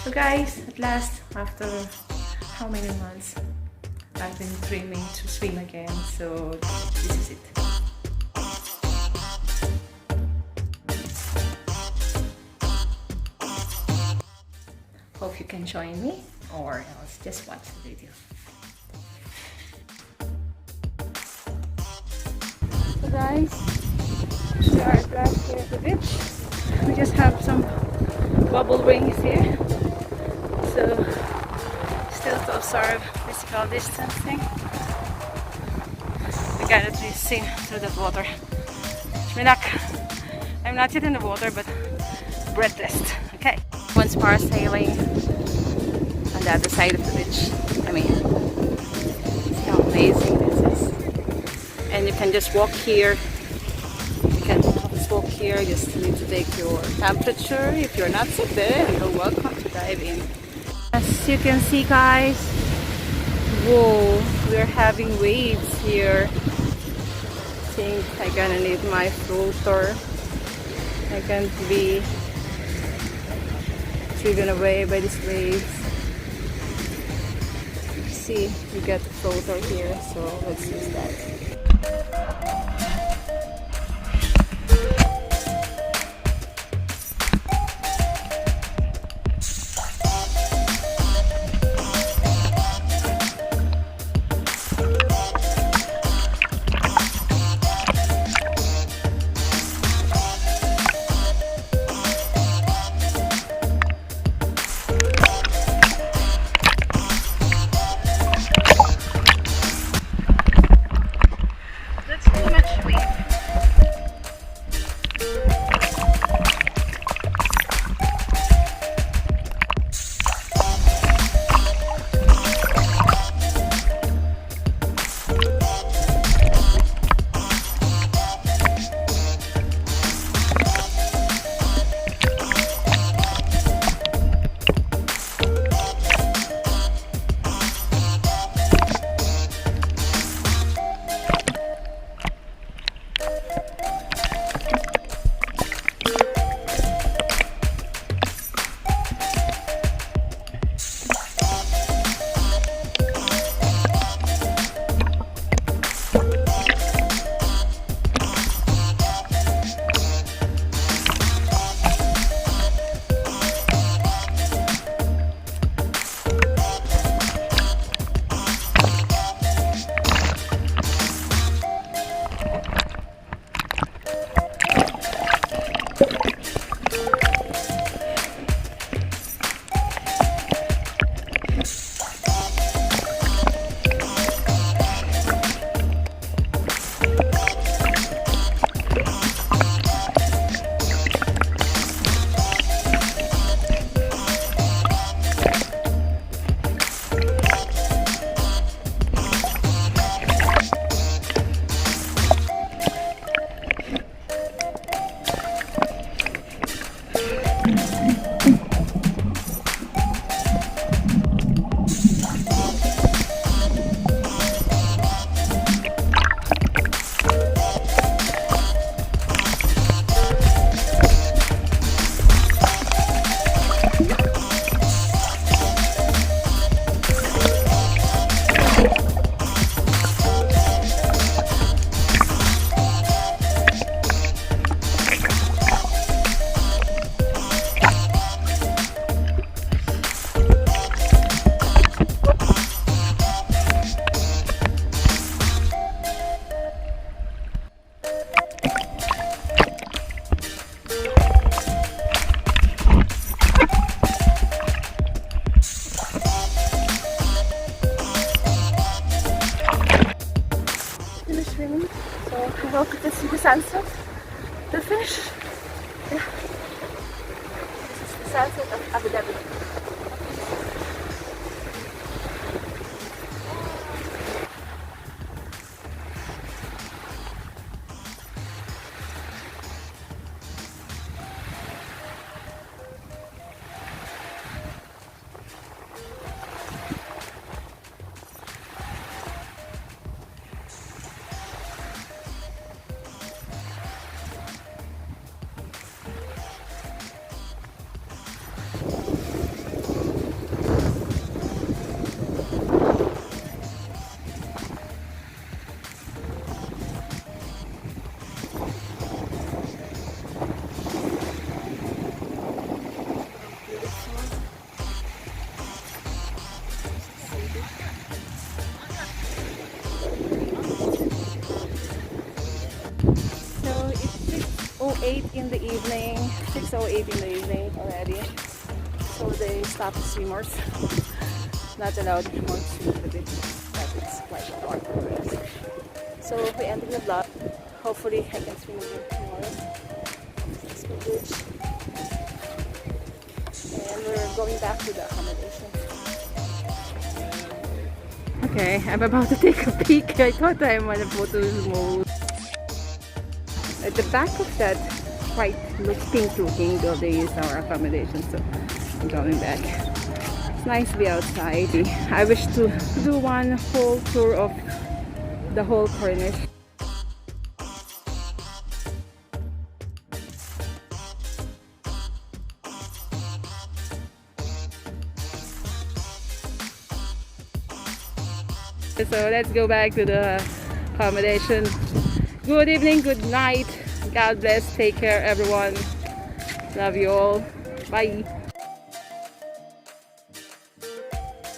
So guys, at last, after how many months, I've been dreaming to swim again, so this is it. Hope you can join me, or else just watch the video. So guys, we are at last here at the beach. We just have some bubble rings here, so still to observe physical distancing. We gotta see through the water. I'm not yet in the water, but breathless. Okay. Once parasailing on the other side of the beach. I mean, see how amazing this is. And you can just walk here. You can just walk here. You just need to take your temperature. If you're not sick, then you're welcome to dive in. As you can see, guys, whoa, we're having waves here. I think I'm gonna need my floater. I can't be driven away by these waves. See, we got the floater here, so let's use that. Swimming, so I hope you can see the sunset, the fish. Yeah. This is the sunset of Abu Dhabi. 6:08 in the evening. 6:08 in the evening already. So they stopped the swimmers. Not allowed anymore to swim the beach. But it's quite dark already. So we ended the vlog. Hopefully I can swim again tomorrow. Let's go beach. And we're going back to the accommodation. Okay, I'm about to take a peek. I thought I'm on a photo mode. At the back of that white pink looking building is our accommodation, so I'm going back. It's nice to be outside. I wish to do one whole tour of the whole Corniche. So let's go back to the accommodation. Good evening, good night. God bless. Take care, everyone. Love you all. Bye.